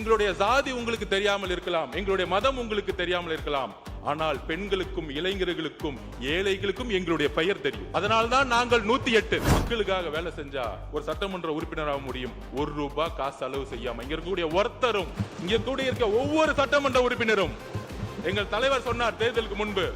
எங்களுடைய ஜாதி உங்களுக்கு தெரியாமல் இருக்கலாம், எங்களுடைய மதம் உங்களுக்கு தெரியாமல் இருக்கலாம், ஆனால் பெண்களுக்கும் இளைஞர்களுக்கும் ஏழைகளுக்கும் எங்களுடைய பெயர் தெரியும். அதனால்தான் நாங்கள் 108 மக்களுக்காக வேலை செஞ்சா ஒரு சட்டமன்ற உறுப்பினராக முடியும். 1 ரூபாய் காசு செலவு செய்யாம இங்க இருக்கக்கூடிய ஒருத்தரும், இங்க கூட இருக்க ஒவ்வொரு சட்டமன்ற உறுப்பினரும், எங்கள் தலைவர் சொன்னார் தேர்தலுக்கு முன்பு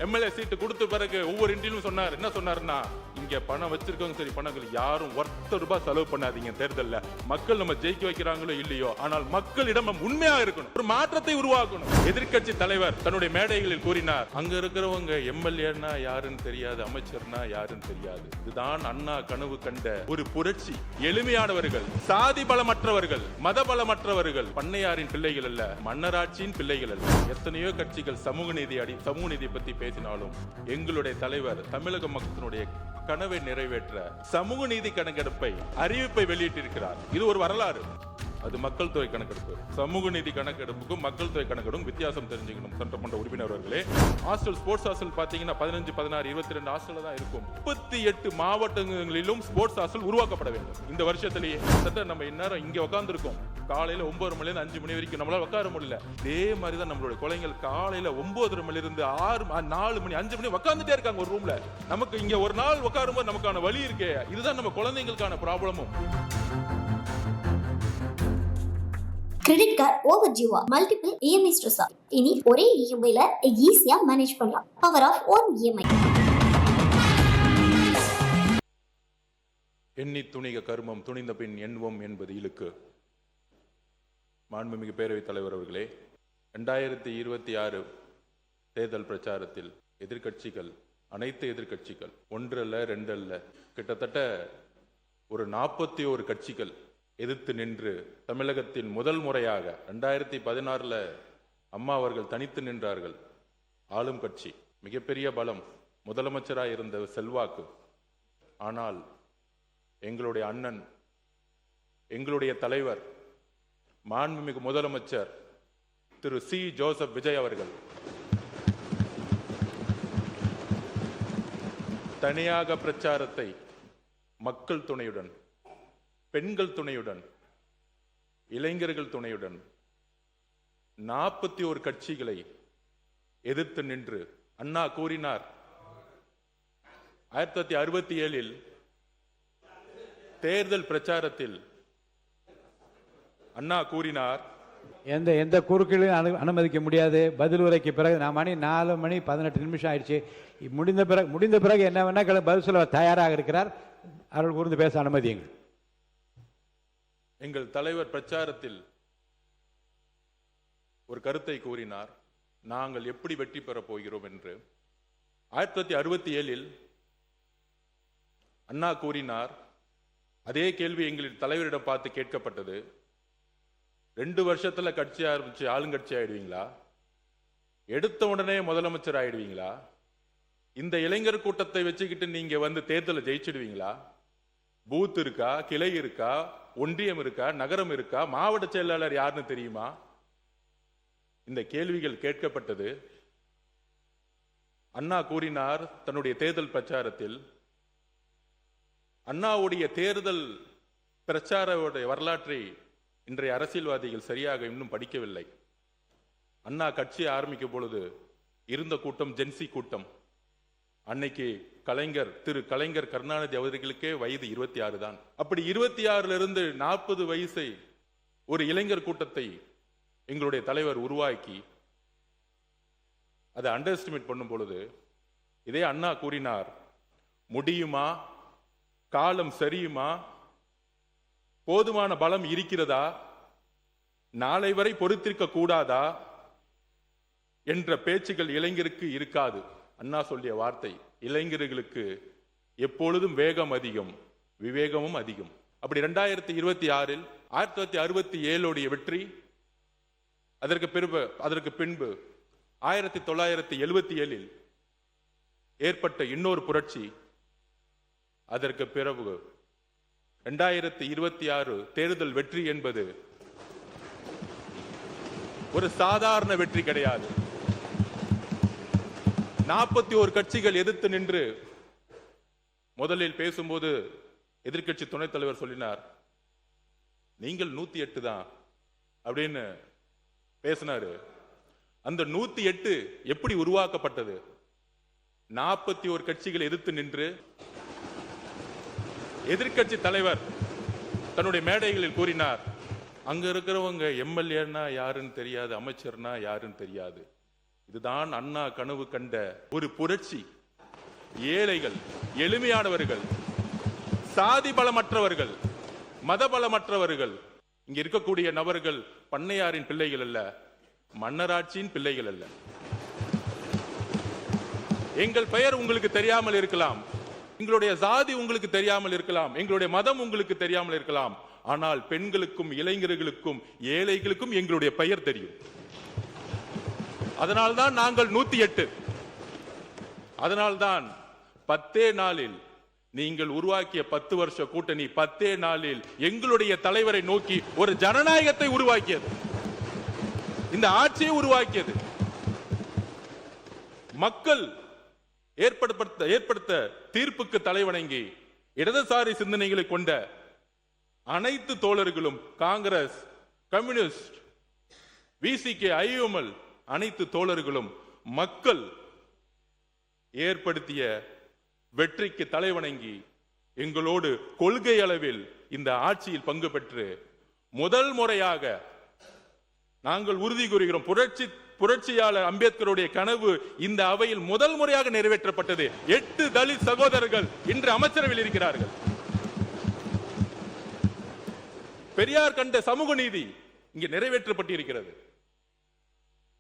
எம்எல்ஏ சீட்டு கொடுத்த பிறகு ஒவ்வொரு இன்றிலும் சொன்னார். என்ன சொன்னாருன்னா, இங்க பணம் வச்சிருக்கவங்க சரி, பணங்கள் யாரும் 1 ரூபாய் செலவு பண்ணாதீங்க. தேர்தல்ல மக்கள் நம்ம ஜெயிக்க வைக்கிறாங்களோ இல்லையோ, ஆனால் மக்களிடம் உண்மையா இருக்கணும், ஒரு மாற்றத்தை உருவாக்கணும். எதிர்க்கட்சி தலைவர் தன்னுடைய மேடைகளில் கூறினார், அங்க இருக்கிறவங்க எம்எல்ஏன்னா யாருன்னு தெரியாது, அமைச்சர்னா யாருன்னு தெரியாது. இதுதான் அண்ணா கனவு கண்ட ஒரு புரட்சி. எளிமையானவர்கள், சாதி பலமற்றவர்கள், மத பலமற்றவர்கள், பண்ணையாரின் பிள்ளைகள் அல்ல, மன்னராட்சியின் பிள்ளைகள் அல்ல. எத்தனையோ கட்சிகள் சமூக நீதியை பத்தி பேசினாலும் எங்களுடைய தலைவர் தமிழக மக்களுடைய கனவை நிறைவேற்ற சமூக நீதி கணக்கெடுப்பை அறிவிப்பை வெளியிட்டிருக்கிறார். இது ஒரு வரலாறு. அது மக்கள் தொகை கணக்கெடுப்பு. சமூக நீதி கணக்கெடுப்புக்கும் மக்கள் தொகை கணக்கெடுப்பும் வித்தியாசம் தெரிஞ்சுக்கணும். சட்டமன்ற உறுப்பினர்களே, ஹாஸ்டல், ஸ்போர்ட்ஸ் ஹாஸ்டல் பாத்தீங்கன்னா 15, 16, 22 ஹாஸ்டல் தான் இருக்கும். 38 மாவட்டங்களிலும் ஸ்போர்ட்ஸ் ஹாஸ்டல் உருவாக்கப்பட வேண்டும். இந்த வருஷத்திலேயே நம்ம இந்நேரம் இங்க உட்கார்ந்து இருக்கோம். காலையில 9 மணில இருந்து 5 மணி வரைக்கும் நம்மளால உட்கார முடியல. இதே மாதிரிதான் நம்மளுடைய குழந்தைகள் காலையில 9:30 மணில இருந்து 4 மணி 5 மணி உட்கார்ந்துட்டே இருக்காங்க ஒரு ரூம்ல. நமக்கு இங்க ஒரு நாள் உட்காரும் போது நமக்கான வலி இருக்கே, இதுதான் நம்ம குழந்தைகளுக்கான ப்ராப்ளமும். கிரெடிட் கார்டு ஓவர் டியூவா, மல்டிபிள் இஎம்ஐ ஸ்ட்ரெஸ்ஸா? இனி ஒரே இஎம்ஐல ஈஸியா மேனேஜ் பண்ணலாம். Power of one EMI. எண்ணி துணிக கர்மம் துணிந்த பின் எண்ணுவோம் என்பது இழுக்கு. மாண்புமிகு பேரவைத் தலைவர் அவர்களே, 2026 தேர்தல் பிரச்சாரத்தில் எதிர்கட்சிகள், அனைத்து எதிர்கட்சிகள், 1 அல்ல 2 அல்ல, கிட்டத்தட்ட ஒரு 41 கட்சிகள் எதிர்த்து நின்று தமிழகத்தில் முதல் முறையாக 2016 அம்மா அவர்கள் தனித்து நின்றார்கள். ஆளும் கட்சி, மிகப்பெரிய பலம், முதலமைச்சராக இருந்த செல்வாக்கு. ஆனால் எங்களுடைய அண்ணன், எங்களுடைய தலைவர், மாண்புமிகு முதலமைச்சர் திரு சி. ஜோசப் விஜய் அவர்கள் தனியாக பிரச்சாரத்தை மக்கள் துணையுடன், பெண்கள் துணையுடன், இளைஞர்கள் துணையுடன் 41 கட்சிகளை எதிர்த்து நின்று அண்ணா கூறினார். 1967 தேர்தல் பிரச்சாரத்தில் அண்ணா கூறினார், எந்த குறுக்கீடும் அனுமதிக்க முடியாது. பதில் உரைக்கு பிறகு மணி 4:18 ஆயிடுச்சு. முடிந்த பிறகு என்ன வேணா பதில் சொல்ல தயாராக இருக்கிறார். அவர்கள் கூர்ந்து பேச அனுமதியுங்கள். எங்கள் தலைவர் பிரச்சாரத்தில் ஒரு கருத்தை கூறினார், நாங்கள் எப்படி வெற்றி பெறப் போகிறோம் என்று. 1967 அண்ணா கூறினார், அதே கேள்வி எங்களின் தலைவரிடம் பார்த்து கேட்கப்பட்டது, 2 வருஷத்துல கட்சி ஆரம்பிச்சு ஆளுங்கட்சி ஆயிடுவீங்களா? எடுத்த உடனே முதலமைச்சர் ஆயிடுவீங்களா? இந்த இளைஞர் கூட்டத்தை வச்சுக்கிட்டு நீங்க வந்து தேர்தலை ஜெயிச்சிடுவீங்களா? பூத் இருக்கா, கிளை இருக்கா, ஒன்றியம் இருக்கா, நகரம் இருக்கா, மாவட்ட செயலாளர் யாருன்னு தெரியுமா? இந்த கேள்விகள் கேட்கப்பட்டது. அண்ணா கூறினார் தன்னுடைய தேர்தல் பிரச்சாரத்தில், அண்ணாவுடைய தேர்தல் பிரச்சார வரலாற்றை இன்றைய அரசியல்வாதிகள் சரியாக இன்னும் படிக்கவில்லை. அண்ணா கட்சி ஆரம்பிக்கும் பொழுது இருந்த கூட்டம் ஜென்சி கூட்டம். அன்னைக்கு திரு கலைஞர் கருணாநிதி அவர்களுக்கே வயது 26 தான். அப்படி 26 இருந்து 40 வயசை ஒரு இளைஞர் கூட்டத்தை எங்களுடைய தலைவர் உருவாக்கி அதை அண்டர் எஸ்டிமேட் பண்ணும் பொழுது இதே அண்ணா கூறினார், முடியுமா? காலம் சரியுமா? போதுமான பலம் இருக்கிறதா? நாளை வரை பொறுத்திருக்க கூடாதா என்ற பேச்சுகள் இளைஞருக்கு இருக்காது. அண்ணா சொல்லிய வார்த்தை, இளைஞர்களுக்கு எப்பொழுதும் வேகம் அதிகம், விவேகமும் அதிகம். அப்படி 2026 1967 வெற்றி, அதற்கு பின்பு 1977 ஏற்பட்ட இன்னொரு புரட்சி, அதற்கு பிறகு 2026 தேர்தல் வெற்றி என்பது ஒரு சாதாரண வெற்றி கிடையாது. 41 கட்சிகள் எதிர்த்து நின்று முதலில் பேசும்போது எதிர்க்கட்சி துணைத் தலைவர் சொல்லினார், நீங்கள் 108 தான், அப்படின்னு பேசினாரு. அந்த 108 எப்படி உருவாக்கப்பட்டது? 41 கட்சிகள் எதிர்த்து நின்று எதிர்க்கட்சி தலைவர் தன்னுடைய மேடைகளில் கூறினார், அங்க இருக்கிறவங்க எம்எல்ஏன்னா யாருன்னு தெரியாது, அமைச்சர்னா யாருன்னு தெரியாது. இதுதான் அண்ணா கனவு கண்ட ஒரு புரட்சி. ஏழைகள், எளிமையானவர்கள், சாதி பலமற்றவர்கள், மத பலமற்றவர்கள், இங்க இருக்கக்கூடிய நபர்கள் பண்ணையாரின் பிள்ளைகள் அல்ல, மன்னராட்சியின் பிள்ளைகள் அல்ல. எங்கள் பெயர் உங்களுக்கு தெரியாமல் இருக்கலாம், எங்களுடைய சாதி உங்களுக்கு தெரியாமல் இருக்கலாம், எங்களுடைய மதம் உங்களுக்கு தெரியாமல் இருக்கலாம். ஆனால் பெண்களுக்கும் இளைஞர்களுக்கும் ஏழைகளுக்கும் எங்களுடைய பெயர் தெரியும். அதனால்தான் நாங்கள் 108. அதனால்தான் 10 நாளில் நீங்கள் உருவாக்கிய 10 வருஷ கூட்டணி 10 நாளில் எங்களுடைய தலைவரை நோக்கி ஒரு ஜனநாயகத்தை உருவாக்கியது, இந்த ஆட்சியை உருவாக்கியது. மக்கள் ஏற்படுத்த தீர்ப்புக்கு தலைவணங்கி இடதுசாரி சிந்தனைகளை கொண்ட அனைத்து தோழர்களும், காங்கிரஸ், கம்யூனிஸ்ட், விசிகே, ஐஎம்எல் அனைத்து தோழர்களும் மக்கள் ஏற்படுத்திய வெற்றிக்கு தலைவணங்கி எங்களோடு கொள்கை அளவில் இந்த ஆட்சியில் பங்கு பெற்று முதல் முறையாக நாங்கள் உறுதி கூறுகிறோம், புரட்சியாளர் அம்பேத்கருடைய கனவு இந்த அவையில் முதல் முறையாக நிறைவேற்றப்பட்டது. 8 தலித் சகோதரர்கள் இன்று அமைச்சரவையில் இருக்கிறார்கள். பெரியார் கண்ட சமூக நீதி இங்கு நிறைவேற்றப்பட்டிருக்கிறது.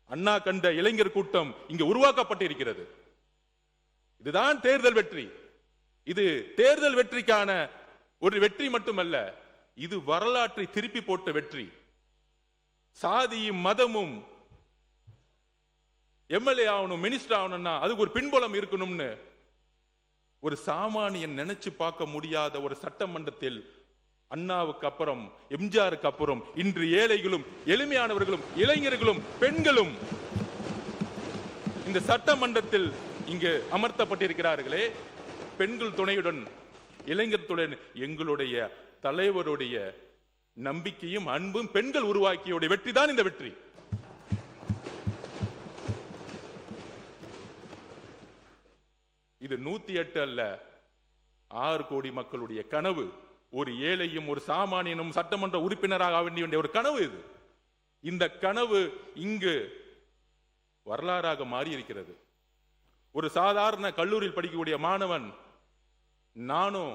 அண்ணா கண்ட இளைஞர் கூட்டம் இங்கு உருவாக்கப்பட்டிருக்கிறது. இதுதான் தேர்தல் வெற்றி. இது தேர்தல் வெற்றிக்கான ஒரு வெற்றி மட்டுமல்ல, இது வரலாற்றை திருப்பி போட்ட வெற்றி. சாதியும் மதமும் எம்எல்ஏ ஆகணும், மினிஸ்டர் ஆகணும்னா அதுக்கு ஒரு பின்புலம் இருக்கணும்னு ஒரு சாமானியன் நினைச்சு பார்க்க முடியாத ஒரு சட்டமன்றத்தில் அண்ணாவுக்கு அப்புறம், எம்ஜிஆருக்கு அப்புறம் இன்று ஏழைகளும், எளிமையானவர்களும், இளைஞர்களும், பெண்களும் இந்த சட்டமன்றத்தில் இங்கு அமர்த்தப்பட்டிருக்கிறார்களே, பெண்கள் துணையுடன், இளைஞர் துணையுடன் எங்களுடைய தலைவருடைய நம்பிக்கையும் அன்பும் பெண்கள் உருவாக்கிய வெற்றி தான் இந்த வெற்றி. இது 108 அல்ல, 6 கோடி மக்களுடைய கனவு. ஒரு ஏழையும் ஒரு சாமானியனும் சட்டமன்ற உறுப்பினராக வேண்டிய ஒரு கனவு இது. இந்த கனவு இங்கு வரலாறாக மாறி இருக்கிறது. ஒரு சாதாரண கல்லூரியில் படிக்கக்கூடிய மாணவன், நானும்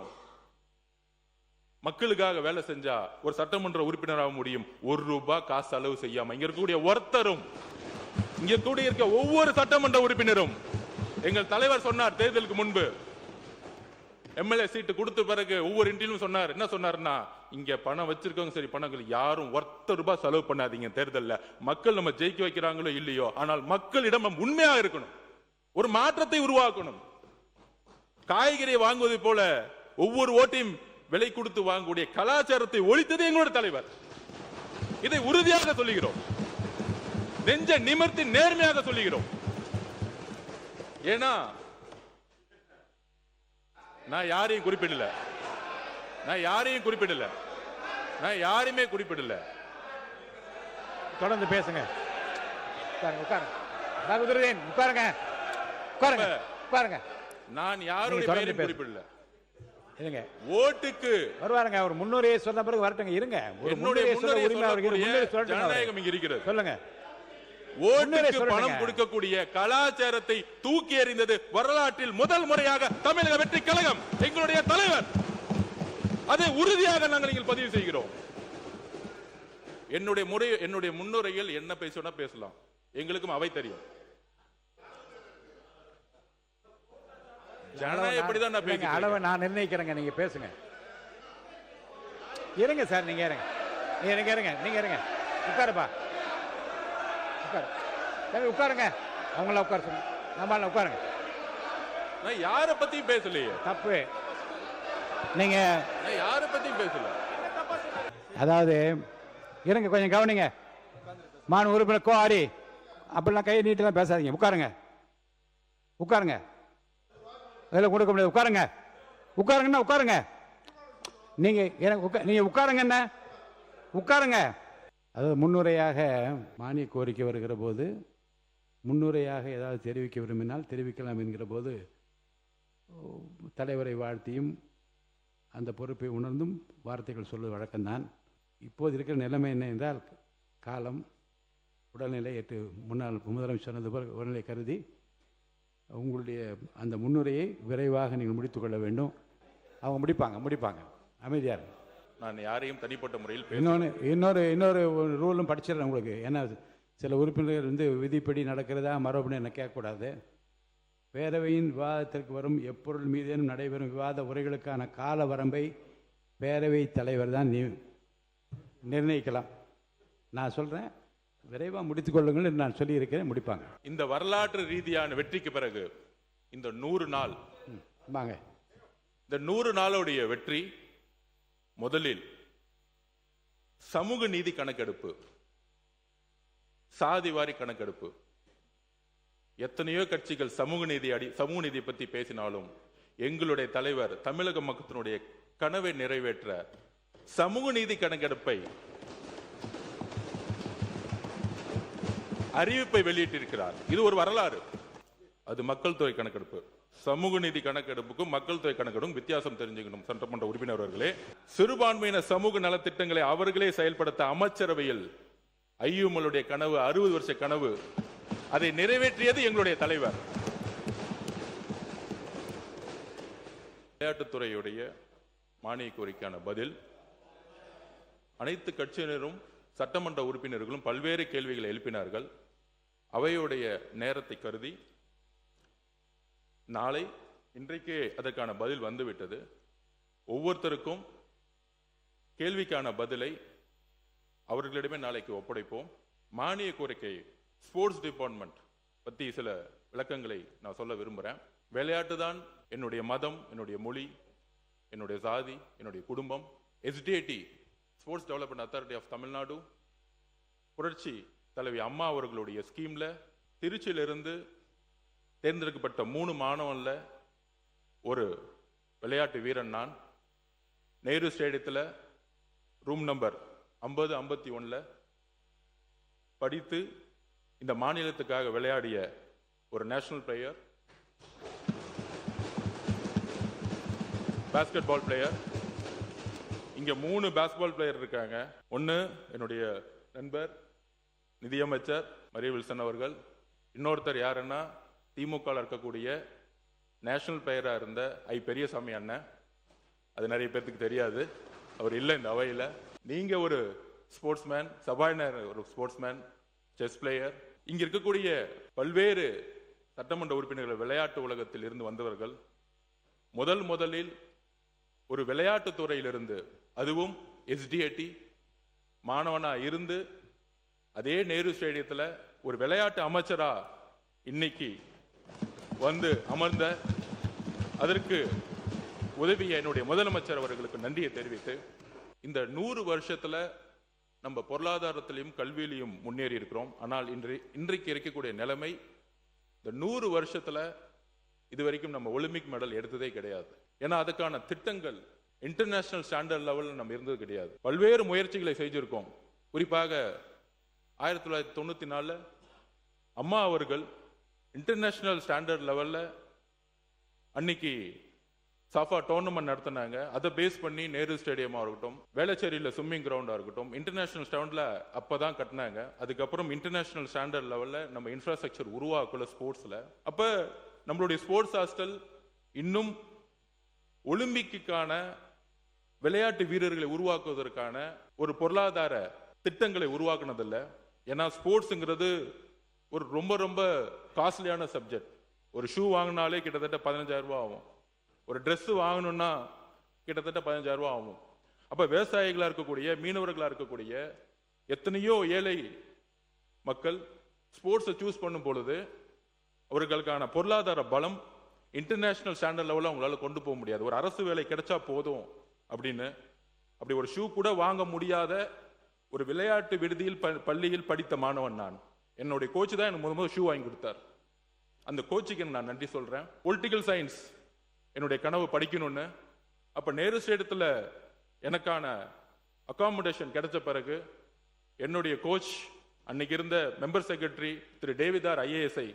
மக்களுக்காக வேலை செஞ்சா ஒரு சட்டமன்ற உறுப்பினராக முடியும், 1 ரூபாய் காசு செலவு செய்யாம. இங்க இருக்கக்கூடிய ஒருத்தரும், இங்க கூடிய இருக்க ஒவ்வொரு சட்டமன்ற உறுப்பினரும், எங்கள் தலைவர் சொன்னார் தேர்தலுக்கு முன்பு, எம்எல்ஏ சீட்டு கொடுத்த பிறகு ஒவ்வொரு இன்றிலும் சொன்னார், என்ன சொன்னார்னா, இங்க பணம் வச்சிருக்கவங்க சரி, பணங்கள் யாரும் 1 ரூபாய் செலவு பண்ணாதீங்க தேர்தல்ல. மக்கள் நம்ம ஜெயிக்க வைக்கிறாங்களோ இல்லையோ, ஆனால் மக்களிடம் நம்ம உண்மையா இருக்கணும், ஒரு மாற்றத்தை உருவாக்கணும். காய்கறி வாங்குவது போல ஒவ்வொரு ஓட்டையும் விலை கொடுத்து வாங்கக்கூடிய கலாச்சாரத்தை ஒழித்தது எங்களுடைய தலைவர். இதை உறுதியாக சொல்லுகிறோம், நெஞ்ச நிமிர்த்தி நேர்மையாக சொல்லுகிறோம். ஏன்னா நான் யாரையும் குறிப்பிடல, நான் யாரையுமே குறிப்பிடல. தொடர்ந்து பேசுங்க. உட்காருங்க. நான் யாருடைய பெயரையும் குறிப்பிடல. இருங்க, ஓட்டுக்கு வருவாருங்க. அவர் முன்னுரையை சொன்ன பிறகு வரட்டுங்க. இருங்க, ஜனநாயகம் இங்க இருக்கிறது. சொல்லுங்க. ஓட்டுக்கு பணம் கொடுக்கக்கூடிய கலாச்சாரத்தை தூக்கி எறிந்தது வரலாற்றில் முதல் முறையாக தமிழக வெற்றி கழகம், எங்களுடைய தலைவர். அதை உறுதியாக நாங்கள் இங்கே பதிவு செய்கிறோம். என்னுடைய முன்னுரையில் என்ன பேசினா பேசலாம், எங்களுக்கும் அவை தெரியும். ஜனநாயகம் எப்படிதான் நான் பேசுறேன், அளவை நான் நிர்ணயிக்கிறேங்க. நீங்க பேசுங்க. இருங்க சார், நீங்க இருங்க. உட்காருப்பா, உட்காருங்க. அவங்கள உட்கார சொல்லுங்க, நம்மள உட்காருங்க. நான் யார பத்தியும் பேசலையே. தப்பு. நீங்க யார பத்தியும் பேசல. அதாவது இருங்க, கொஞ்சம் கவனிங்க. மாநில உறுப்பினர் கோஆரி அப்படிலாம் கை நீட்டெல்லாம் பேசாதீங்க. உட்காருங்க. அதில் கொடுக்க முடியாது. உட்காருங்கன்னா உட்காருங்க. நீங்க உட்காருங்க. என்ன உட்காருங்க. அதாவது முன்னுரையாக மானிய கோரிக்கை வருகிற போது முன்னுரையாக ஏதாவது தெரிவிக்க விரும்பினால் தெரிவிக்கலாம் என்கிற போது தலைவரை வாழ்த்தியும் அந்த பொறுப்பை உணர்ந்தும் வார்த்தைகள் சொல்வது வழக்கம்தான். இப்போது இருக்கிற நிலைமை என்ன என்றால், காலம், உடல்நிலை, முன்னாள் முதலமைச்சர் சொன்னது போல் உடல்நிலை கருதி உங்களுடைய அந்த முன்னுரையை விரைவாக நீங்கள் முடித்துக்கொள்ள வேண்டும். அவங்க முடிப்பாங்க. அமைதியாக நான் யாரையும் தனிப்பட்ட முறையில் இன்னொரு ரூலும் படிச்சிடறேன் உங்களுக்கு. ஏன்னா சில உறுப்பினர்கள் விதிப்படி நடக்கிறதா மரபுன்னு என்ன கேட்கக்கூடாது. பேரவையின் விவாதத்திற்கு வரும் எப்பொருள் மீதேனும் நடைபெறும் விவாத உரைகளுக்கான கால வரம்பை பேரவை தலைவர் தான் நிர்ணயிக்கலாம். நான் சொல்கிறேன், விரைவாக முடித்துக் கொள்ளுங்கள் என்று நான் சொல்லியிருக்கிறேன். முடிப்பாங்க. இந்த வரலாற்று ரீதியான வெற்றிக்கு பிறகு இந்த 100 நாள் வாங்க, இந்த 100 நாளுடைய வெற்றி முதலில் சமூக நீதி கணக்கெடுப்பு, சாதிவாரி கணக்கெடுப்பு. எத்தனையோ கட்சிகள் சமூக நீதியை பற்றி பேசினாலும் எங்களுடைய தலைவர் தமிழக மக்களினுடைய கனவை நிறைவேற்ற சமூக நீதி கணக்கெடுப்பை அறிவிப்பை வெளியிட்டிருக்கிறார். இது ஒரு வரலாறு. அது மக்கள் தொகை கணக்கெடுப்பு. சமூக நீதி கணக்கெடுப்புக்கும் மக்கள் தொகை கணக்கெடுப்பும் வித்தியாசம் தெரிஞ்சுக்கணும். சட்டமன்ற உறுப்பினர்களே, சிறுபான்மையின சமூக நலத்திட்டங்களை அவர்களே செயல்படுத்த அமைச்சரவையில் ஐயுமலுடைய கனவு, 60 வருஷ கனவு, அதை நிறைவேற்றியது எங்களுடைய தலைவர். விளையாட்டுத்துறையுடைய மானிய கோரிக்கையான பதில், அனைத்து கட்சியினரும் சட்டமன்ற உறுப்பினர்களும் பல்வேறு கேள்விகளை எழுப்பினார்கள். அவையுடைய நேரத்தை கருதி நாளை, இன்றைக்கே அதற்கான பதில் வந்துவிட்டது. ஒவ்வொருத்தருக்கும் கேள்விக்கான பதிலை அவர்களிடமே நாளைக்கு ஒப்படைப்போம். மானிய கோரிக்கை ஸ்போர்ட்ஸ் டிபார்ட்மெண்ட் பற்றி சில விளக்கங்களை நான் சொல்ல விரும்புகிறேன். விளையாட்டு தான் என்னுடைய மதம், என்னுடைய மொழி, என்னுடைய சாதி, என்னுடைய குடும்பம். SDAT, sports development authority of Tamil Nadu, புரட்சி தலைவி அம்மா அவர்களுடைய ஸ்கீம்ல திருச்சியிலிருந்து தேர்ந்தெடுக்கப்பட்ட 3 மாணவன்ல ஒரு விளையாட்டு வீரன் நான். நேரு ஸ்டேடியத்தில் ரூம் நம்பர் 50-51 படித்து இந்த மாநிலத்துக்காக விளையாடிய ஒரு national player, basketball player. இங்க 3 பாஸ்கெட்பால் பிளேயர் இருக்காங்க. ஒன்னு என்னுடைய நண்பர் நிதியமைச்சர் மரிய வில்சன் அவர்கள். இன்னொருத்தர் யாருன்னா திமுக இருக்கக்கூடிய நேஷனல் பிளேயரா இருந்த பெரியசாமி அண்ணன். அது நிறைய பேருக்கு தெரியாது, அவர் இல்லை இந்த அவையில். நீங்க ஒரு ஸ்போர்ட்ஸ்மேன், சபாநாயகர் ஒரு ஸ்போர்ட்ஸ்மேன், செஸ் பிளேயர். இங்க இருக்கக்கூடிய பல்வேறு சட்டமன்ற உறுப்பினர்கள் விளையாட்டு உலகத்தில் இருந்து வந்தவர்கள். முதலில் ஒரு விளையாட்டு துறையிலிருந்து, அதுவும் SDAT மாணவனா இருந்து அதே நேரு ஸ்டேடியத்தில் ஒரு விளையாட்டு அமைச்சரா இன்னைக்கு வந்து அமர்ந்த, அதற்கு உதவிய என்னுடைய முதலமைச்சர் அவர்களுக்கு நன்றியை தெரிவித்து, இந்த 100 வருஷத்துல நம்ம பொருளாதாரத்திலையும் கல்வியிலையும் முன்னேறி இருக்கிறோம். ஆனால் இன்றைக்கு இருக்கக்கூடிய நிலைமை, இந்த 100 வருஷத்துல இதுவரைக்கும் நம்ம ஒலிம்பிக் மெடல் எடுத்ததே கிடையாது. ஏன்னா அதுக்கான திட்டங்கள் இன்டர்நேஷனல் ஸ்டாண்டர்ட் லெவலில் நம்ம இருந்தது கிடையாது. பல்வேறு முயற்சிகளை செஞ்சிருக்கோம். குறிப்பாக 1994 அம்மா அவர்கள் இன்டர்நேஷனல் ஸ்டாண்டர்ட் லெவல்ல அன்னைக்கு சாஃபா டோர்னமெண்ட் நடத்தினாங்க. அதை பேஸ் பண்ணி நேரு ஸ்டேடியமா இருக்கட்டும், வேளச்சேரியில் ஸ்விம்மிங் கிரவுண்டா இருக்கட்டும், இன்டர்நேஷனல் ஸ்டாண்ட்ல அப்பதான் கட்டினாங்க. அதுக்கப்புறம் இன்டர்நேஷனல் ஸ்டாண்டர்ட் லெவல்ல நம்ம இன்ஃப்ராஸ்ட்ரக்சர் உருவாக்கல ஸ்போர்ட்ஸ்ல. அப்ப நம்மளுடைய ஸ்போர்ட்ஸ் ஹாஸ்டல் இன்னும் ஒலிம்பிக்கான விளையாட்டு வீரர்களை உருவாக்குவதற்கான ஒரு பொருளாதார திட்டங்களை உருவாக்குனதில்லை. ஏன்னா ஸ்போர்ட்ஸுங்கிறது ஒரு ரொம்ப ரொம்ப காஸ்ட்லியான சப்ஜெக்ட். ஒரு ஷூ வாங்கினாலே கிட்டத்தட்ட 15,000 ரூபாய் ஆகும். ஒரு ட்ரெஸ் வாங்கணும்னா கிட்டத்தட்ட 15,000 ரூபாய் ஆகும். அப்ப விவசாயிகளா இருக்கக்கூடிய, மீனவர்களா இருக்கக்கூடிய எத்தனையோ ஏழை மக்கள் ஸ்போர்ட்ஸை சூஸ் பண்ணும் பொழுது அவர்களுக்கான பொருளாதார பலம் இன்டர்நேஷனல் ஸ்டாண்டர்ட் லெவலில் அவங்களால கொண்டு போக முடியாது. ஒரு அரசு வேலை கிடைச்சா போதும் அப்படின்னு, அப்படி ஒரு ஷூ கூட வாங்க முடியாத ஒரு விளையாட்டு விடுதியில் பள்ளியில் படித்த மாணவன் நான். என்னுடைய கோச்சு தான் எனக்கு முதல் ஷூ வாங்கி கொடுத்தார். அந்த கோச்சுக்கு நான் நன்றி சொல்றேன். பொலிட்டிக்கல் சயின்ஸ் என்னுடைய கனவு படிக்கணும்னு. அப்ப நேரு ஸ்டேடியத்தில் எனக்கான அகாமடேஷன் கிடைச்ச பிறகு என்னுடைய கோச் அன்னைக்கு இருந்த மெம்பர் செக்ரட்டரி திரு டேவிதார் ஐஏஎஸ்ஐ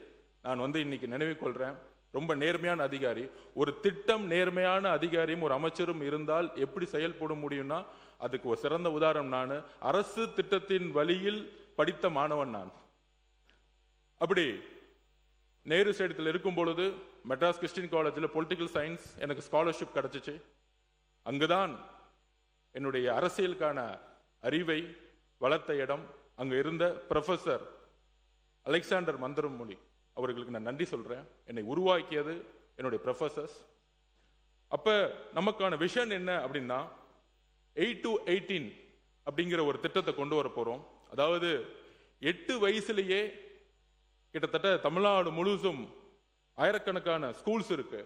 நான் இன்னைக்கு நினைவு கொள்றேன். ரொம்ப நேர்மையான அதிகாரி. ஒரு திட்டம் நேர்மையான அதிகாரியும் ஒரு அமைச்சரும் இருந்தால் எப்படி செயல்பட முடியும்னா அதுக்கு ஒரு சிறந்த உதாரணம். நான் அரசு திட்டத்தின் வழியில் படித்த மாணவன். நான் அப்படி நேரு ஸ்டேடியத்தில் இருக்கும் பொழுது மெட்ராஸ் கிறிஸ்டியன் காலேஜில் பொலிட்டிக்கல் சயின்ஸ் எனக்கு ஸ்காலர்ஷிப் கிடைச்சிச்சு. அங்குதான் என்னுடைய அரசியலுக்கான அறிவை வளர்த்த இடம். அங்க இருந்த ப்ரொஃபசர் அலெக்சாண்டர் மந்திரமொழி அவர்களுக்கு நான் நன்றி சொல்றேன். என்னை உருவாக்கியது என்னுடைய ப்ரொஃபசர்ஸ். அப்ப நமக்கான விஷன் என்ன அப்படின்னா 8 to 18 அப்படிங்கிற ஒரு திட்டத்தை கொண்டு வர போறோம். அதாவது 8 வயசுலயே கிட்டத்தட்ட தமிழ்நாடு முழுசும் ஆயிரக்கணக்கான ஸ்கூல்ஸ் இருக்கு,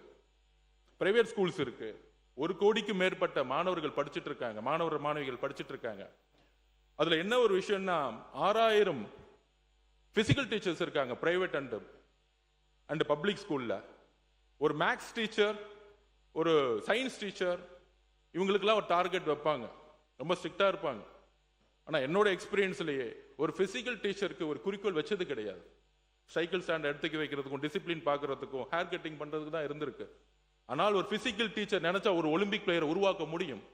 பிரைவேட் ஸ்கூல்ஸ் இருக்கு. 1 கோடிக்கு மேற்பட்ட மாணவர்கள் படிச்சுட்டு இருக்காங்க, மாணவிகள் படிச்சுட்டு இருக்காங்க. அதுல என்ன ஒரு விஷயம்னா 6000 பிசிக்கல் டீச்சர்ஸ் இருக்காங்க பிரைவேட் அண்ட் பப்ளிக் ஸ்கூல்ல. ஒரு மேக்ஸ் டீச்சர், ஒரு சயின்ஸ் டீச்சர், இவங்களுக்கெல்லாம் ஒரு டார்கெட் வைப்பாங்க, ரொம்ப ஸ்ட்ரிக்டா இருப்பாங்க. ஆனா என்னோட எக்ஸ்பீரியன்ஸ்லயே ஒரு பிசிக்கல் டீச்சருக்கு ஒரு குறிக்கோள் வச்சது கிடையாது. சைக்கிள் ஸ்டாண்ட் எடுத்துக்க வைக்கிறதுக்கும் டிசிப்ளின் பார்க்கறதுக்கும் ஹேர் கட்டிங் பண்றதுக்கு தான் இருந்திருக்கு. ஆனால் ஒரு பிசிக்கல் டீச்சர் நினைச்சா ஒரு ஒலிம்பிக் பிளேயரை உருவாக்க முடியும்.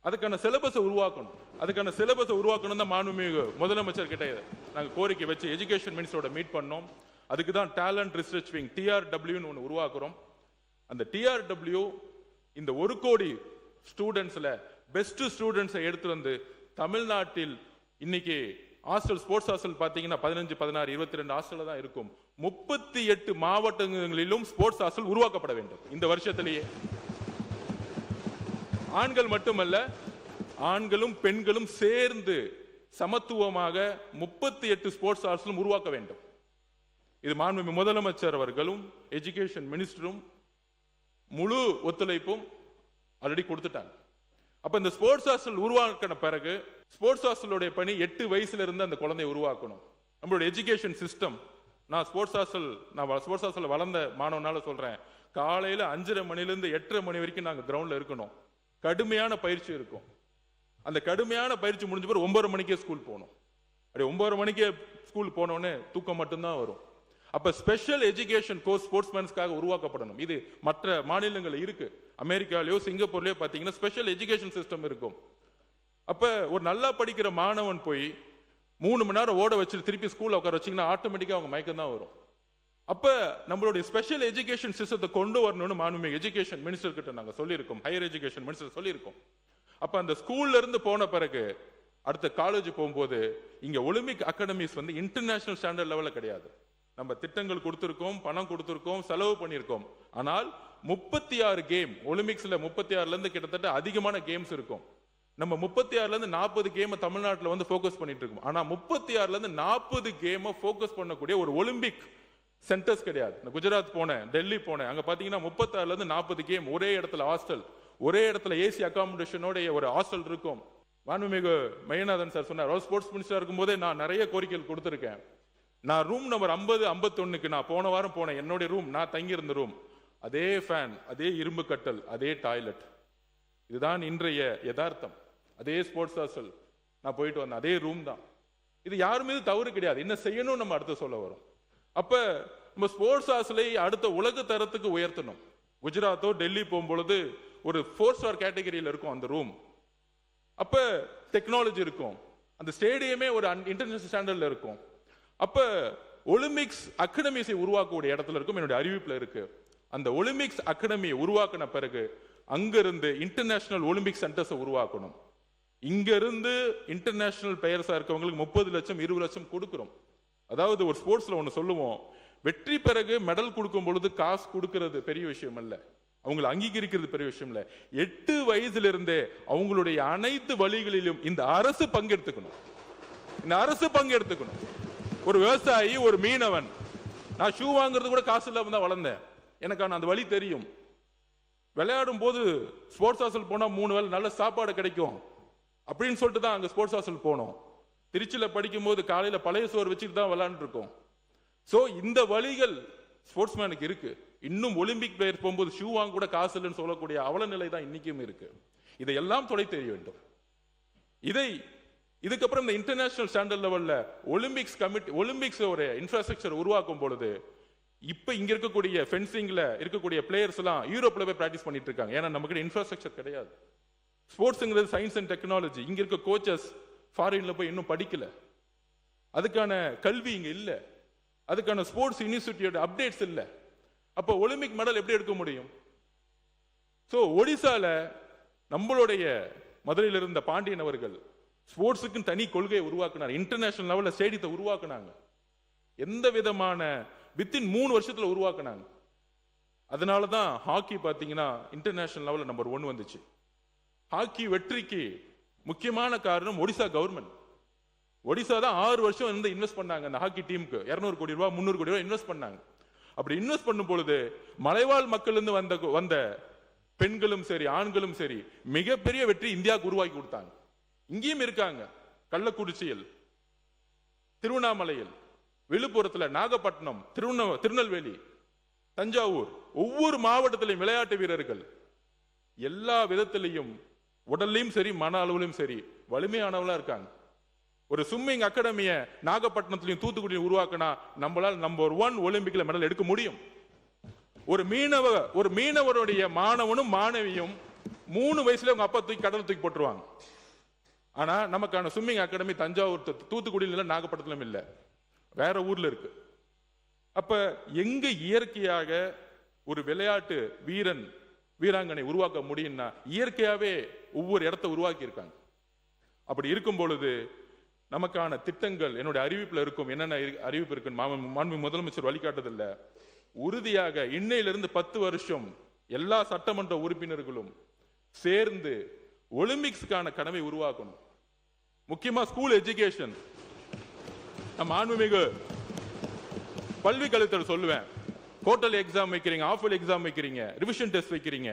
அதுக்கான சிலபஸை உருவாக்கணும் தான் மாண்புமிகு முதலமைச்சர் கிட்ட நாங்கள் கோரிக்கை வச்சு எஜுகேஷன் மினிஸ்டரோட மீட் பண்ணோம். அதுக்கு தான் டேலண்ட் ரிசர்ச் விங் TRW ஒன்று உருவாக்குறோம். அந்த TRW இந்த 1 கோடி ஸ்டூடெண்ட்ஸ்ல பெஸ்ட் ஸ்டூடெண்ட்ஸை எடுத்து வந்து தமிழ்நாட்டில் இன்னைக்கு ஹாஸ்டல், ஸ்போர்ட்ஸ் ஹாஸ்டல் பார்த்தீங்கன்னா 15, 16, 22 ஹாஸ்டல் தான் இருக்கும். 38 மாவட்டங்களிலும் ஸ்போர்ட்ஸ் ஹாஸ்டல் உருவாக்கப்பட வேண்டும் இந்த வருஷத்திலேயே. ஆண்கள் மட்டுமல்ல, ஆண்களும் பெண்களும் சேர்ந்து சமத்துவமாக 38 ஸ்போர்ட்ஸ் ஹாஸ்டலும் உருவாக்க வேண்டும். இது மாண்புமிகு முதலமைச்சர் அவர்களும் எஜுகேஷன் மினிஸ்டரும் முழு ஒத்துழைப்பும் ஆல்ரெடி கொடுத்துட்டாங்க. அப்ப இந்த ஸ்போர்ட்ஸ் ஹாஸ்டல் உருவாக்கின பிறகு ஸ்போர்ட்ஸ் ஹாஸ்டலுடைய பணி 8 வயசுல இருந்து அந்த குழந்தையை உருவாக்கணும். நம்மளுடைய எஜுகேஷன் சிஸ்டம், நான் ஸ்போர்ட்ஸ் ஹாஸ்டல் வளர்ந்த மாணவனால சொல்றேன், காலையில 5:30 மணிலிருந்து 8:30 மணி வரைக்கும் நாங்க கிரவுண்ட்ல இருக்கணும். கடுமையான பயிற்சி இருக்கும். அந்த கடுமையான பயிற்சி முடிஞ்ச பிறகு 9:30 மணிக்கே ஸ்கூல் போகணும். அப்படி 9:30 மணிக்கே ஸ்கூல் போனோடனே தூக்கம் மட்டும்தான் வரும். அப்ப ஸ்பெஷல் எஜுகேஷன் கோர்ஸ் ஸ்போர்ட்ஸ்மேன்ஸ்க்காக உருவாக்கப்படணும். இது மற்ற மாநிலங்கள் இருக்கு. அமெரிக்காலயோ சிங்கப்பூர்லயோ பாத்தீங்கன்னா ஸ்பெஷல் எஜுகேஷன் சிஸ்டம் இருக்கும். அப்ப ஒரு நல்லா படிக்கிற மாணவன் போய் 3 மணி நேரம் ஓட வச்சு திருப்பி ஸ்கூல்ல உட்கார வச்சீங்கன்னா ஆட்டோமேட்டிக்கா அவங்க மயக்கம் தான் வரும். அப்ப நம்மளுடைய ஸ்பெஷல் எஜுகேஷன் சிஸ்டத்தை கொண்டு வரணும்னு மாண்புமிகு எஜுகேஷன் மினிஸ்டர் கிட்ட நாங்க சொல்லியிருக்கோம், ஹையர் எஜுகேஷன் மினிஸ்டர் சொல்லியிருக்கோம். அப்ப அந்த ஸ்கூல்ல இருந்து போன பிறகு அடுத்த காலேஜ் போகும்போது இங்க ஒலிம்பிக் அகாடமிஸ் இன்டர்நேஷனல் ஸ்டாண்டர்ட் லெவல்ல கிடையாது. நம்ம திட்டங்கள் கொடுத்திருக்கோம், பணம் கொடுத்திருக்கோம், செலவு பண்ணியிருக்கோம். ஆனால் 36 கேம் ஒலிம்பிக்ஸ்ல 36ல இருந்து கிட்டத்தட்ட அதிகமான கேம்ஸ் இருக்கும். நம்ம 36ல இருந்து 40 கேம் தமிழ்நாட்டில் ஃபோக்கஸ் பண்ணிட்டு இருக்கோம். ஆனா 36ல இருந்து 40 கேம் ஃபோக்கஸ் பண்ணக்கூடிய ஒரு ஒலிம்பிக் சென்டர்ஸ் கிடையாது. குஜராத் போனேன், டெல்லி போனேன், அங்க பாத்தீங்கன்னா 36ல இருந்து 40 கேம் ஒரே இடத்துல ஹாஸ்டல், ஒரே இடத்துல ஏசி அகாமடேஷனோட ஒரு ஹாஸ்டல் இருக்கும். மாண்புமிகு மையநாதன் சார் சொன்னார், ஸ்போர்ட்ஸ் மினிஸ்டர் இருக்கும் போதே நான் நிறைய கோரிக்கைகள் கொடுத்திருக்கேன். நான் ரூம் நம்பர் 50, 51க்கு நான் போன வாரம் போனேன். என்னுடைய ரூம், நான் தங்கி இருந்த ரூம், அதே ஃபேன், அதே இரும்பு கட்டல், அதே டாய்லெட். இதுதான் இன்றைய யதார்த்தம். அதே ஸ்போர்ட்ஸ் ஹாஸ்டல் நான் போயிட்டு வந்தேன், அதே ரூம் தான். இது யார் மீது தவறு கிடையாது. என்ன செய்யணும் நம்ம அடுத்து சொல்ல வரும். அப்ப நம்ம ஸ்போர்ட்ஸ் ஹாஸ்டலை அடுத்த உலக தரத்துக்கு உயர்த்தணும். குஜராத்தோ டெல்லி போகும்பொழுது ஒரு 4 ஸ்டார் கேட்டகரியில் இருக்கும் அந்த ரூம். அப்ப டெக்னாலஜி இருக்கும், அந்த ஸ்டேடியமே ஒரு இன்டர்நேஷனல் ஸ்டாண்டர்ட்ல இருக்கும். அப்ப ஒலிம்பிக்ஸ் அகாடமிஸை உருவாக்கக்கூடிய இடத்துல இருக்கும். என்னுடைய அறிவிப்புல இருக்கு. அந்த ஒலிம்பிக்ஸ் அகாடமியை உருவாக்கின பிறகு அங்கிருந்து இன்டர்நேஷனல் ஒலிம்பிக் சென்டர்ஸை உருவாக்கணும். இங்க இருந்து இன்டர்நேஷனல் பிளேயர்ஸா இருக்கவங்களுக்கு 30 லட்சம் 20 லட்சம் கொடுக்கிறோம். அதாவது ஒரு ஸ்போர்ட்ஸ்ல ஒண்ணு சொல்லுவோம், வெற்றி பிறகு மெடல் கொடுக்கும் பொழுது காசு கொடுக்கிறது பெரிய விஷயம் அல்ல, அவங்களை அங்கீகரிக்கிறது பெரிய விஷயம் இல்ல. 8 வயசுல இருந்தே அவங்களுடைய அனைத்து வழிகளிலும் இந்த அரசு பங்கெடுத்துக்கணும். இந்த அரசு பங்கெடுத்துக்கணும். ஒரு விவசாயி, ஒரு மீனவன், நான் ஷூ வாங்குறது கூட காசு இல்லாம தான் வளர்ந்தேன். எனக்கான அந்த வழி தெரியும். விளையாடும் போது ஸ்போர்ட்ஸ் ஹாஸ்டல் போனா 3 வேளை நல்ல சாப்பாடு கிடைக்கும் அப்படின்னு சொல்லிட்டு தான் அங்க ஸ்போர்ட்ஸ் ஹாஸ்டல் போனோம். திருச்சியில படிக்கும் போது காலையில பழைய சோறு வச்சுட்டு தான் விளையாண்டு இருக்கோம். சோ இந்த வழிகள் ஸ்போர்ட்ஸ்மேனுக்கு இருக்கு. இன்னும் ஒலிம்பிக் பிளேயர் போகும்போது ஷூ வாங்க கூட காசு இல்லைன்னு சொல்லக்கூடிய அவல நிலை தான் இன்னைக்கும் இருக்கு. இதையெல்லாம் தொலை தெரிய வேண்டும். இதை இதுக்கப்புறம் இந்த இன்டர்நேஷனல் ஸ்டாண்டர்ட் லெவல்ல ஒலிம்பிக்ஸ் ஒரு இன்ஃப்ராஸ்ட்ரக்சர் உருவாக்கும் பொழுது இப்ப இங்க இருக்கக்கூடிய ஃபென்சிங்ல இருக்கக்கூடிய பிளேயர்ஸ் எல்லாம் யூரோப்ல போய் பிராக்டிஸ் பண்ணிட்டு இருக்காங்க. ஏன்னா நமக்கு இன்ஃப்ராஸ்ட்ரக்சர் கிடையாது. ஸ்போர்ட்ஸ்ங்கிறது சயின்ஸ் அண்ட் டெக்னாலஜி. இங்க இருக்க கோச்சஸ் ஃபாரின்ல போய் இன்னும் படிக்கல, அதுக்கான கல்வி இங்க இல்ல, அதுக்கான ஸ்போர்ட்ஸ் இன்ஸ்டிடியூட் அப்டேட்ஸ் இல்ல. அப்ப ஒலிம்பிக் மெடல் எப்படி எடுக்க முடியும்? சோ ஒடிசால நம்மளுடைய மதுரையில் இருந்த பாண்டியன் அவர்கள் ஸ்போர்ட்ஸுக்கு தனி கொள்கையை உருவாக்குனார். இன்டர்நேஷனல் லெவல்ல ஸ்டேடியத்தை உருவாக்குனாங்க. எந்த விதமான வித்தின் 3 வருஷத்துல உருவாக்குனாங்க. அதனாலதான் ஹாக்கி பாத்தீங்கன்னா இன்டர்நேஷனல் லெவல்ல நம்பர் 1 வந்துச்சு. ஹாக்கி வெற்றிக்கு முக்கியமான காரணம் ஒடிசா கவர்மெண்ட். ஒடிசா தான் 6 வருஷம் இருந்து இன்வெஸ்ட் பண்ணாங்க அந்த ஹாக்கி டீமுக்கு. 200 கோடி ரூபாய் 300 கோடி ரூபாய் இன்வெஸ்ட் பண்ணாங்க. அப்படி இன்வெஸ்ட் பண்ணும் பொழுது மலைவாழ் மக்கள் இருந்து வந்த பெண்களும் சரி ஆண்களும் சரி மிகப்பெரிய வெற்றி இந்தியாவுக்கு உருவாக்கி கொடுத்தாங்க. இங்கேயும் இருக்காங்க. கள்ளக்குறிச்சியில், திருவண்ணாமலையில், விழுப்புரத்துல, நாகப்பட்டினம், திருநெல்வேலி, தஞ்சாவூர், ஒவ்வொரு மாவட்டத்திலையும் விளையாட்டு வீரர்கள் எல்லா விதத்திலையும் உடல்லையும் சரி மன அளவிலும் சரி வலிமையானவங்களா இருக்காங்க. ஒரு ஸ்விம்மிங் அகாடமிய நாகப்பட்டினத்திலையும் தூத்துக்குடியிலும் உருவாக்கினா நம்மளால் நம்பர் 1 ஒலிம்பிக்ல மெடல் எடுக்க முடியும். ஒரு மீனவருடைய மாணவனும் மாணவியும் 3 வயசுல அவங்க அப்பா தூக்கி கடல் தூக்கி போட்டுருவாங்க. ஆனா நமக்கான ஸ்விம்மிங் அகாடமி தஞ்சாவூர் தூத்துக்குடியில் இல்ல, நாகப்பட்டினத்திலும் இல்ல, வேற ஊர்ல இருக்கு. அப்ப எங்க இயற்கையாக ஒரு விளையாட்டு வீராங்கனை உருவாக்க முடியும்னா இயற்கையாவே ஒவ்வொரு இடத்தை உருவாக்கி இருக்காங்க. அப்படி இருக்கும் பொழுது நமக்கான திட்டங்கள் என்னுடைய அறிவிப்புல இருக்கும். என்னென்ன அறிவிப்பு இருக்கு மாண்பு முதலமைச்சர் வழிகாட்டுதல்ல உறுதியாக இன்னையிலிருந்து 10 வருஷம் எல்லா சட்டமன்ற உறுப்பினர்களும் சேர்ந்து ஒலிம்பிக்ஸ்க்கான கனவை உருவாக்கணும். முக்கியமா ஸ்கூல் எஜுகேஷன். நம்ம மாண்புமிகு பல்வி கல்வித்துறை சொல்லுவேன், குவார்டர்லி எக்ஸாம் வைக்கிறீங்க, ஆஃப் இயர்லி எக்ஸாம் வைக்கிறீங்க, ரிவிஷன் டெஸ்ட் வைக்கிறீங்க.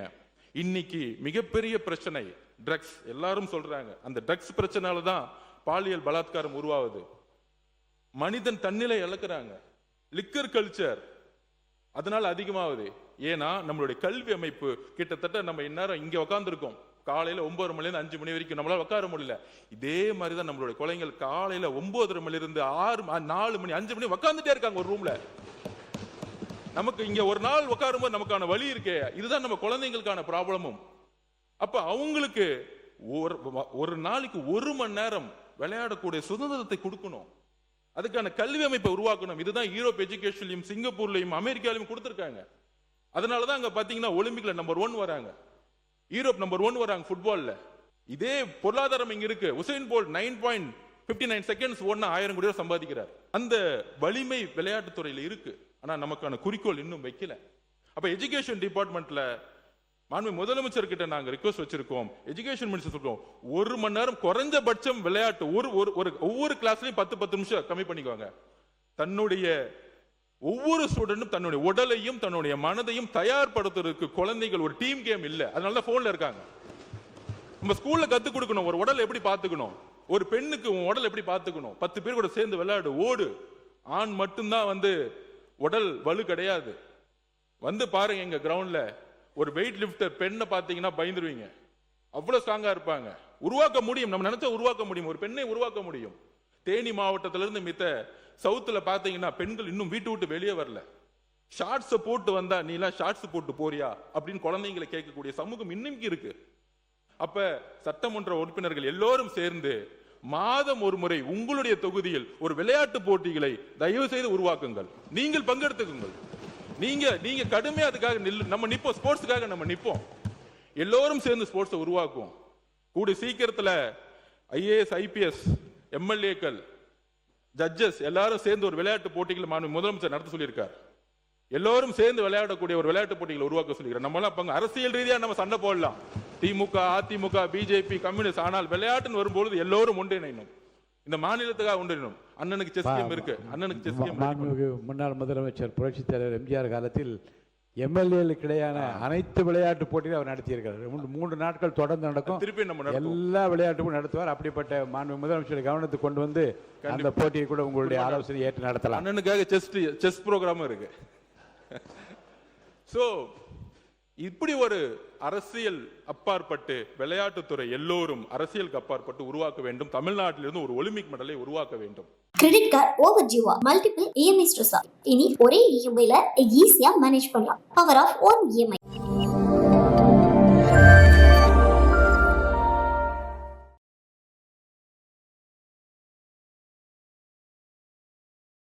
இன்னைக்கு மிகப்பெரிய பிரச்சனை ட்ரக்ஸ். எல்லாரும் சொல்றாங்க அந்த ட்ரக்ஸ் பிரச்சனால தான் பாலியல் பலாத்காரம் உருவாகுது. மனிதன் தன்னிலை இழக்கிறாங்க. லிக்கர் கல்ச்சர் அதனால அதிகமாகுது. ஏன்னா நம்மளுடைய கல்வி அமைப்பு கிட்டத்தட்ட நம்ம இந்நேரம் இங்க உட்கார்ந்து இருக்கோம், காலையில 9 மணில இருந்து 5 மணி வரைக்கும் நம்மளால உட்கார முடியல. இதே மாதிரிதான் நம்மளுடைய குழந்தைகள் காலையில 9:30 மணில இருந்து 4 மணி 5 மணி உட்கார்ந்துட்டே இருக்காங்க ஒரு ரூம்ல. நமக்கு இங்க ஒரு நாள் உட்காரும்போது நமக்கான வலி இருக்கே, இதுதான் நம்ம குழந்தைங்களுக்கான ப்ராப்ளமும். அப்ப அவங்களுக்கு ஒரு நாளைக்கு 1 மணி நேரம் விளையாடக்கூடிய சுதந்திரத்தை கொடுக்கணும். அதுக்கான கல்வி அமைப்பை உருவாக்கணும். இதுதான் யூரோப் எஜுகேஷன்லையும் சிங்கப்பூர்லையும் அமெரிக்காலையும் கொடுத்திருக்காங்க. அதனாலதான் அங்க பாத்தீங்கன்னா ஒலிம்பிக்ல நம்பர் 1 வராங்க, யூரோப் நம்பர் 1 வராங்க ஃபுட்பால்ல. இதே பொருளாதாரம் இங்க இருக்கு. உசைன் போல்ட் 9.59 செகண்ட்ஸ் ஓடுனா 1000 கோடி ரூபாய் சம்பாதிக்கிறார். அந்த வலிமை விளையாட்டு துறையில இருக்கு. ஆனா நமக்கான குறிக்கோள் இன்னும் வைக்கல. அப்ப எஜுகேஷன் டிபார்ட்மெண்ட்ல மாண்பு முதலமைச்சர் கிட்ட நாங்க ரிக்வெஸ்ட் வச்சிருக்கோம், எஜுகேஷன் மினிஸ்டர் சொல்றோம், 1 மணி நேரம் குறைஞ்சபட்சம் விளையாட்டு ஒவ்வொரு கிளாஸ்லயும் 10 நிமிஷம் கம்மி பண்ணிக்குவாங்க. தன்னுடைய ஒவ்வொரு ஸ்டூடெண்டும் தன்னுடைய உடலையும் தன்னுடைய மனதையும் தயார்படுத்துறதுக்கு குழந்தைகள் ஒரு டீம் கேம் இல்ல, அதனால போன்ல இருக்காங்க. நம்ம ஸ்கூல்ல கத்து கொடுக்கணும் ஒரு உடலை எப்படி பாத்துக்கணும், ஒரு பெண்ணுக்கு உன் உடல் எப்படி பாத்துக்கணும், 10 பேர் கூட சேர்ந்து விளையாடு, ஓடு. ஆண் மட்டும்தான் உடல் வலு கிடையாது. பாருங்க எங்க கிரவுண்ட்ல ஒரு வெயிட் லிப்டர் பெண்ணை பாத்தீங்கன்னா பயந்துருவீங்க, அவ்வளவு ஸ்ட்ராங்கா இருப்பாங்க. உருவாக்க முடியும், நம்ம நினைச்சா உருவாக்க முடியும், ஒரு பெண்ணை உருவாக்க முடியும். தேனி மாவட்டத்திலிருந்து மித்த சவுத்துல பாத்தீங்கன்னா பெண்கள் இன்னும் வீட்டு விட்டு வெளியே வரல. ஷார்ட்ஸ் போட்டு வந்தா நீ எல்லாம் ஷார்ட்ஸ் போட்டு போறியா அப்படின்னு குழந்தைங்களை கேட்கக்கூடிய சமூகம் இன்னும் இருக்கு. அப்ப சட்டமன்ற உறுப்பினர்கள் எல்லோரும் சேர்ந்து மாதம் ஒரு முறை உங்களுடைய தொகுதியில் ஒரு விளையாட்டு போட்டிகளை தயவு செய்து உருவாக்குங்கள். நீங்கள் பங்கெடுத்துக்குங்கள். நீங்க கடுமையா அதுக்காக நம்ம நிப்போம், ஸ்போர்ட்ஸுக்காக நம்ம நிப்போம். எல்லோரும் சேர்ந்து ஸ்போர்ட்ஸை உருவாக்குவோம். கூடி சீக்கிரத்துல IAS IPS MLAக்கள் ஜட்ஜஸ் எல்லாரும் சேர்ந்து ஒரு விளையாட்டு போட்டிகளை முதலமைச்சர் நடத்த சொல்லியிருக்கார். எல்லோரும் சேர்ந்து விளையாடக்கூடிய ஒரு விளையாட்டு போட்டிகளை உருவாக்க சொல்லிக்கிறோம். நம்மளாம் அரசியல் ரீதியா நம்ம சண்டை போடலாம், திமுக அதிமுக BJP கம்யூனிஸ்ட், ஆனால் விளையாட்டுன்னு வரும்போது எல்லோரும் ஒன்றிணைணும். இந்த மாநிலத்துக்காக ஒன்றிணைணும். அண்ணனுக்கு செஸ் கேம் இருக்கு, அண்ணனுக்கு செஸ் கேம். முன்னாள் முதலமைச்சர் புரட்சித் தலைவர் எம்ஜிஆர் காலத்தில் MLAக்களுக்கு இடையான அனைத்து விளையாட்டு போட்டியும் அவர் நடத்தியிருக்கிறார். 3 நாட்கள் தொடர்ந்து நடக்கும். திருப்பி நம்ம எல்லா விளையாட்டுக்கும் நடத்துவார். அப்படிப்பட்ட மாண்பு முதலமைச்சர் கவனத்துக்கு கொண்டு வந்து அந்த போட்டியை கூட உங்களுடைய ஆலோசனை ஏற்று நடத்தலாம். அண்ணனுக்காக செஸ் ப்ரோக்ராமும் இருக்கு. சோ இப்படி ஒரு அரசியல் அப்பாற்பட்டு விளையாட்டுத்துறை எல்லோரும் அரசியலுக்கு அப்பாற்பட்டு உருவாக்க வேண்டும். தமிழ்நாட்டிலிருந்து ஒரு ஒலிம்பிக் மெடலை உருவாக்க வேண்டும். கிரெடிட் கார்டு ஓவர் ஜீவா மல்டிபிள் இஎம்ஐ ஸ்ட்ரெஸ் இனி ஒரே இஎம்ஐல ஈஸியா மேனேஜ் பண்ணலாம். Power of one EMI.